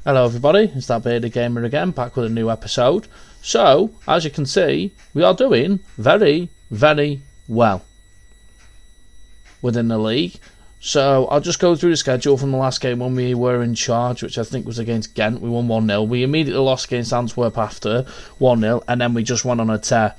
Hello everybody, it's that Bearded Gamer again, back with a new episode. So, as you can see, we are doing very, very well within the league. So, I'll just go through the schedule from the last game when we were in charge, which I think was against Ghent. We won 1-0. We immediately lost against Antwerp after 1-0, and then we just went on a tear.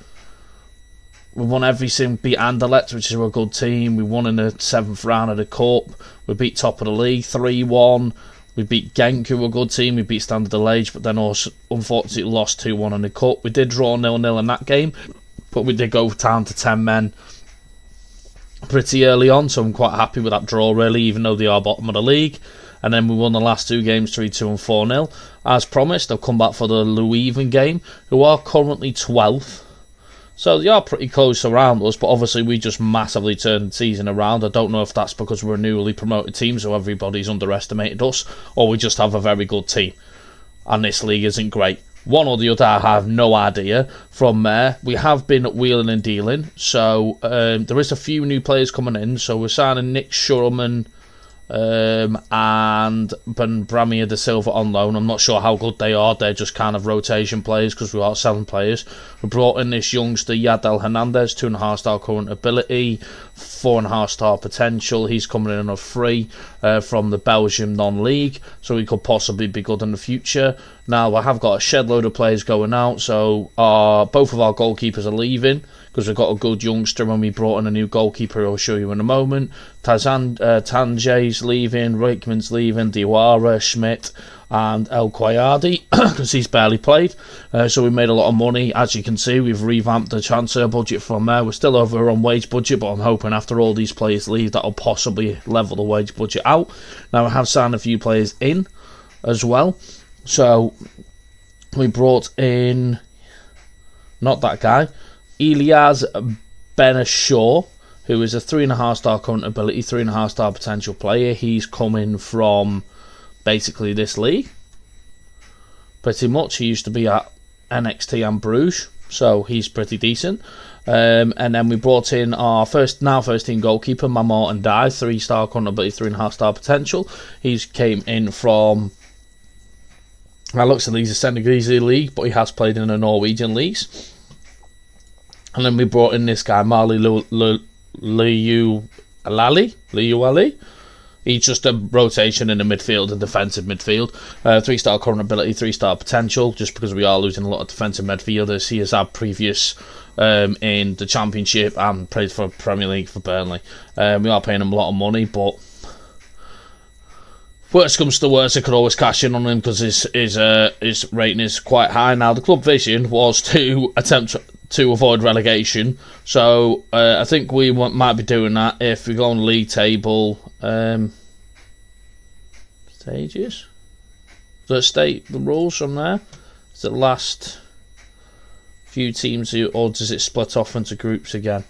We won everything, beat Anderlecht, which is a good team. We won in the 7th round of the Cup. We beat top of the league 3-1. We beat Genk, who were a good team. We beat Standard Liège, but then also unfortunately lost 2-1 in the Cup. We did draw 0-0 in that game, but we did go down to 10 men pretty early on, so I'm quite happy with that draw, really, even though they are bottom of the league. And then we won the last two games 3-2 and 4-0. As promised, I've come back for the Leuven game, who are currently 12th. So they are pretty close around us, but obviously we just massively turned the season around. I don't know if that's because we're a newly promoted team, so everybody's underestimated us, or we just have a very good team, and this league isn't great. One or the other, I have no idea. From there, we have been wheeling and dealing, so there is a few new players coming in. So we're signing Nick Schurman and Bramia de Silva on loan. I'm not sure how good they are. They're just kind of rotation players because we are selling players. We brought in this youngster Yadel Hernandez, 2.5 star current ability, 4.5 star potential. He's coming in on a free from the Belgium non-league, so he could possibly be good in the future. Now I have got a shed load of players going out, so both of our goalkeepers are leaving because we've got a good youngster and we brought in a new goalkeeper I'll show you in a moment. Tanjay's leaving, Reikman's leaving, Diwara, Schmidt and El Quayadi because he's barely played. So we made a lot of money. As you can see, we've revamped the transfer budget from there. We're still over on wage budget, but I'm hoping after all these players leave that'll possibly level the wage budget out. Now I have signed a few players in as well. So we brought in, not that guy, Elias Benashaw, who is a 3.5 star current ability, 3.5 star potential player. He's coming from basically this league. Pretty much, he used to be at NXT and Bruges, so he's pretty decent. And then we brought in our first team goalkeeper, Martin Dye, 3 star current ability, 3.5 star potential. He's came in from, well, looks like he's a Senegalese league, but he has played in the Norwegian leagues. And then we brought in this guy, Marley Liuali. He's just a rotation in the midfield and defensive midfield. 3 star current ability, 3 star potential, just because we are losing a lot of defensive midfielders. He has had previous in the Championship and played for Premier League for Burnley. We are paying him a lot of money, but worst comes to worst, I could always cash in on him because his rating is quite high. Now, the club vision was to attempt to avoid relegation, so I think we might be doing that if we go on the league table stages. Does it state the rules from there? Is it the last few teams, or does it split off into groups again?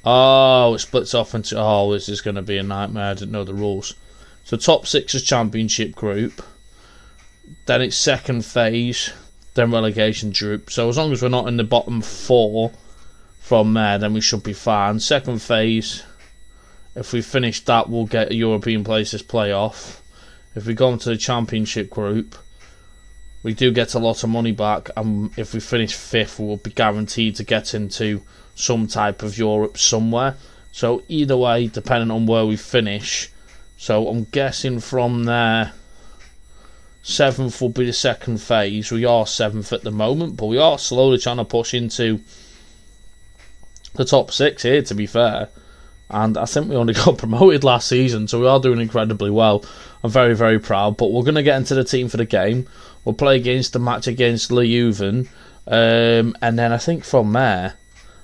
Oh, it splits off into, oh, this is going to be a nightmare. I didn't know the rules. So top 6 is Championship group, then it's second phase, then relegation group. So as long as we're not in the bottom 4 from there, then we should be fine. Second phase, if we finish that, we'll get a European places playoff. If we go into the Championship group, we do get a lot of money back, and if we finish 5th, we'll be guaranteed to get into some type of Europe somewhere. So either way, depending on where we finish. So I'm guessing from there, 7th will be the second phase. We are 7th at the moment, but we are slowly trying to push into the top 6 here, to be fair. And I think we only got promoted last season, so we are doing incredibly well. I'm very, very proud. But we're going to get into the team for the game. We'll play against the match against Leuven. And then I think from there,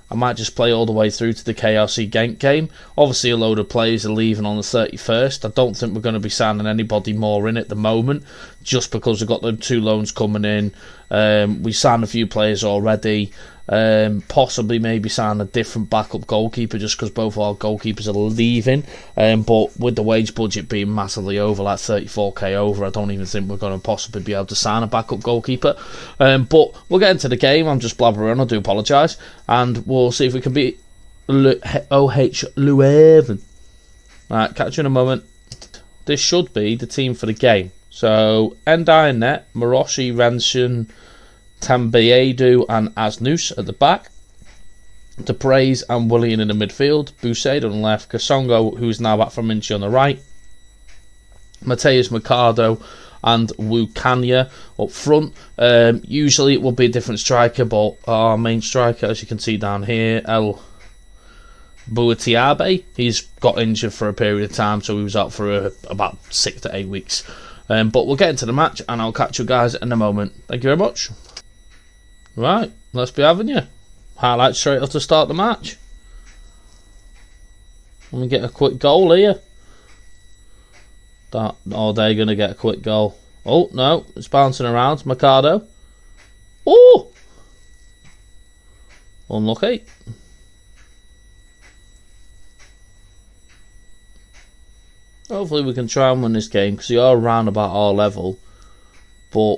I might just play all the way through to the KRC Genk game. Obviously, a load of players are leaving on the 31st. I don't think we're going to be signing anybody more in at the moment, just because we've got the 2 loans coming in. We signed a few players already. Possibly maybe sign a different backup goalkeeper, just because both our goalkeepers are leaving. But with the wage budget being massively over, like 34k over, I don't even think we're going to possibly be able to sign a backup goalkeeper. But we'll get into the game. I'm just blabbering, I do apologise. And we'll see if we can beat OH Leuven. Right, catch you in a moment. This should be the team for the game. So, Endai in net, Maroshi, Renson, Tambiedu and Asnus at the back. Depraise and Willian in the midfield. Boussaid on the left. Kasongo, who's now back from Minchi, on the right. Mateus Mercado and Wukanya up front. Usually it will be a different striker, but our main striker, as you can see down here, El Buatiabe, he's got injured for a period of time, so he was out for about 6 to 8 weeks. But we'll get into the match and I'll catch you guys in a moment. Thank you very much. Right, let's be having you. Highlights straight off to start the match. Let me get a quick goal here. They're going to get a quick goal. Oh, no, it's bouncing around. Mercado. Oh! Unlucky. Hopefully we can try and win this game, because we are around about our level. But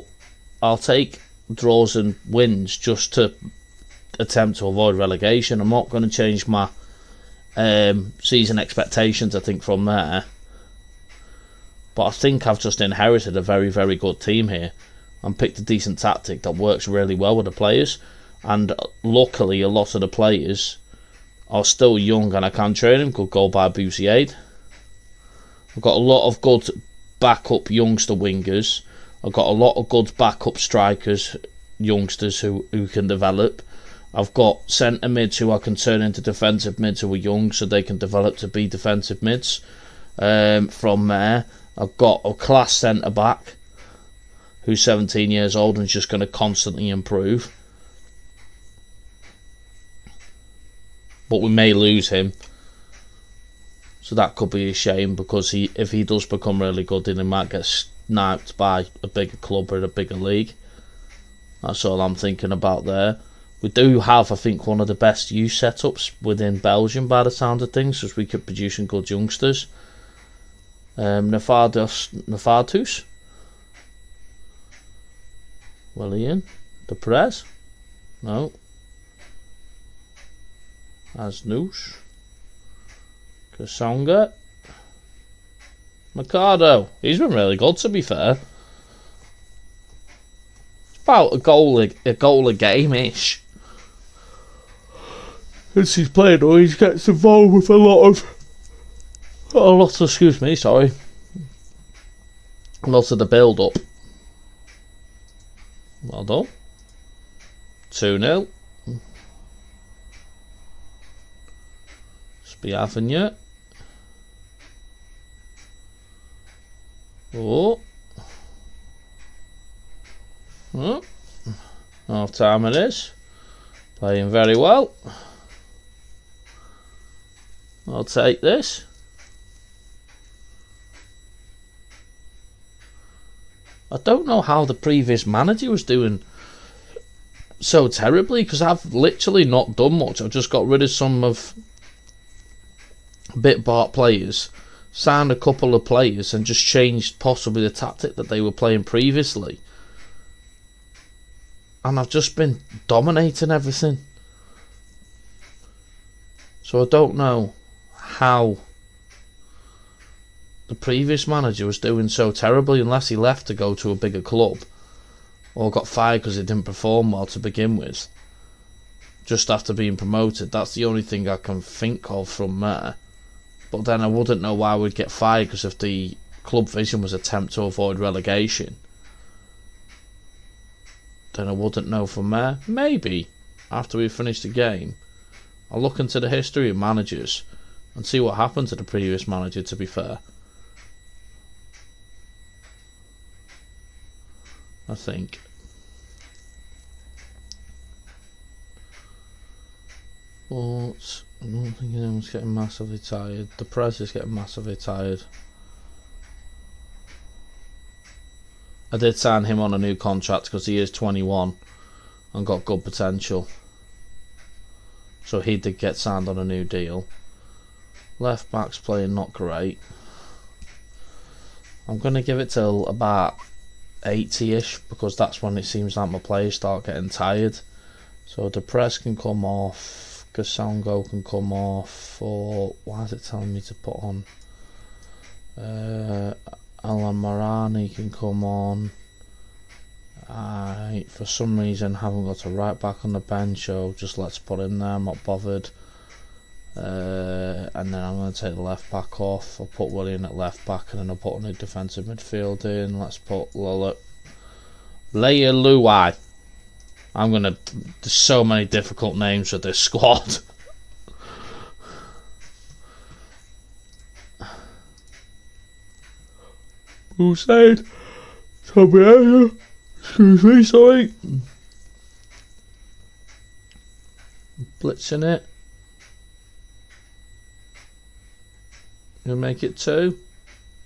I'll take draws and wins just to attempt to avoid relegation. I'm not going to change my season expectations, I think, from there. But I think I've just inherited a very, very good team here and picked a decent tactic that works really well with the players. And luckily, a lot of the players are still young and I can train them. Good goal by Boussaid. I've got a lot of good backup youngster wingers. I've got a lot of good backup strikers, youngsters who can develop. I've got centre mids who I can turn into defensive mids who are young, so they can develop to be defensive mids. From there, I've got a class centre back who's 17 years old and is just going to constantly improve. But we may lose him, so that could be a shame, because if he does become really good, then he might get sniped by a bigger club or a bigger league. That's all I'm thinking about there. We do have, I think, one of the best youth setups within Belgium by the sound of things, as we keep producing good youngsters. Nefatus, Willian, Deprez, no, Asnus, Kasonga, Mercado. He's been really good, to be fair. It's about a goal a game-ish. As he's playing, he gets involved with a lot of, excuse me, sorry. A lot of the build-up. Well done. 2-0. Just be having you. Oh. Oh. Half time it is. Playing very well. I'll take this. I don't know how the previous manager was doing so terribly, because I've literally not done much. I've just got rid of some of bit part players, signed a couple of players, and just changed possibly the tactic that they were playing previously. And I've just been dominating everything. So I don't know how the previous manager was doing so terribly, unless he left to go to a bigger club or got fired because he didn't perform well to begin with, just after being promoted. That's the only thing I can think of from there. But then I wouldn't know why we'd get fired, because if the club vision was attempt to avoid relegation, then I wouldn't know from there. Maybe after we finish the game I'll look into the history of managers and see what happened to the previous manager, to be fair. I think. But I don't think anyone's getting massively tired. The press is getting massively tired. I did sign him on a new contract because he is 21 and got good potential. So he did get signed on a new deal. Left back's playing not great. I'm going to give it till about 80ish because that's when it seems like my players start getting tired. So the press can come off, Gasongo can come off, or why is it telling me to put on? Alan Marani can come on. I, for some reason, haven't got a right back on the bench, so just let's put him there, I'm not bothered. And then I'm going to take the left back off. I'll put William at left back, and then I'll put a new defensive midfield in. Let's put Leia. There's so many difficult names for this squad. Hussein, Tobias, excuse me, sorry. Blitzing it. We're going to make it 2.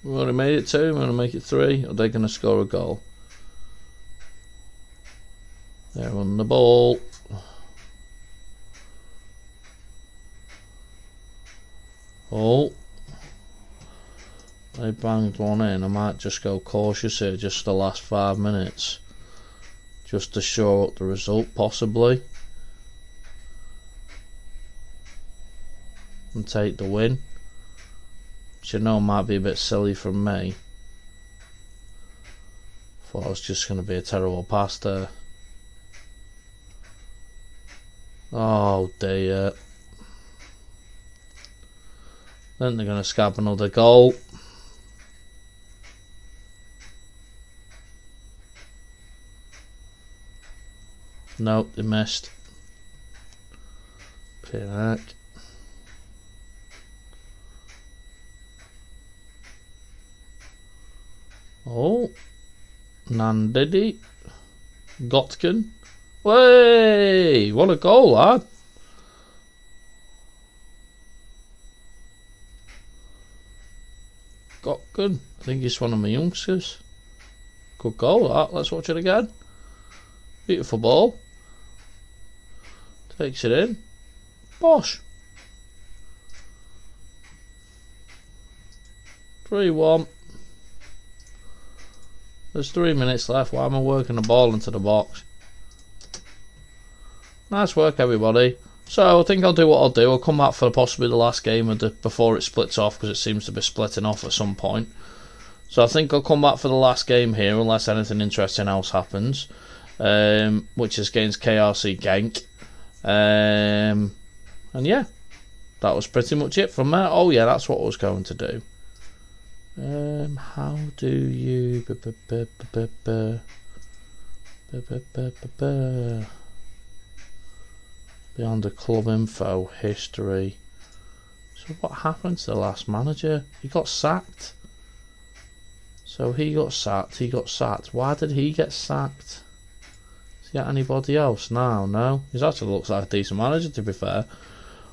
We've already made it 2. We're going to make it 3. Are they going to score a goal? They're on the ball. Oh. They banged one in. I might just go cautious here just the last 5 minutes. Just to show up the result, possibly. And take the win. Which I know might be a bit silly from me. Thought it was just going to be a terrible pass there. Oh dear. Then they're going to scab another goal. Nope, they missed. Pirak. Oh, Nandidi, Gotkin. Way, what a goal, lad! Gotkin, I think he's one of my youngsters. Good goal, that. Let's watch it again. Beautiful ball. Takes it in. Bosh. 3-1. There's 3 minutes left. Why am I working the ball into the box? Nice work, everybody. So I think I'll do what I'll do. I'll come back for possibly the last game of before it splits off, because it seems to be splitting off at some point. So I think I'll come back for the last game here, unless anything interesting else happens, which is against KRC Genk. And yeah, that was pretty much it from there. Oh yeah, that's what I was going to do. How do you beyond the club info history? So what happened to the last manager? He got sacked. So he got sacked. Why did he get sacked? Has he got anybody else? No. He actually looks like a decent manager, to be fair.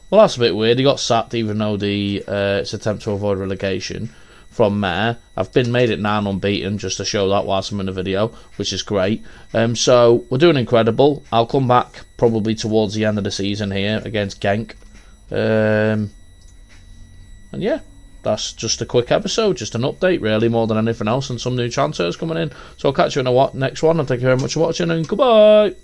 Well, that's a bit weird. He got sacked even though it's attempt to avoid relegation. From there, I've made it 9 unbeaten just to show that whilst I'm in the video, which is great. So we're doing incredible. I'll come back probably towards the end of the season here against Genk. And yeah, that's just a quick episode, just an update really, more than anything else, and some new transfers coming in. So I'll catch you in the next one, and thank you very much for watching, and goodbye.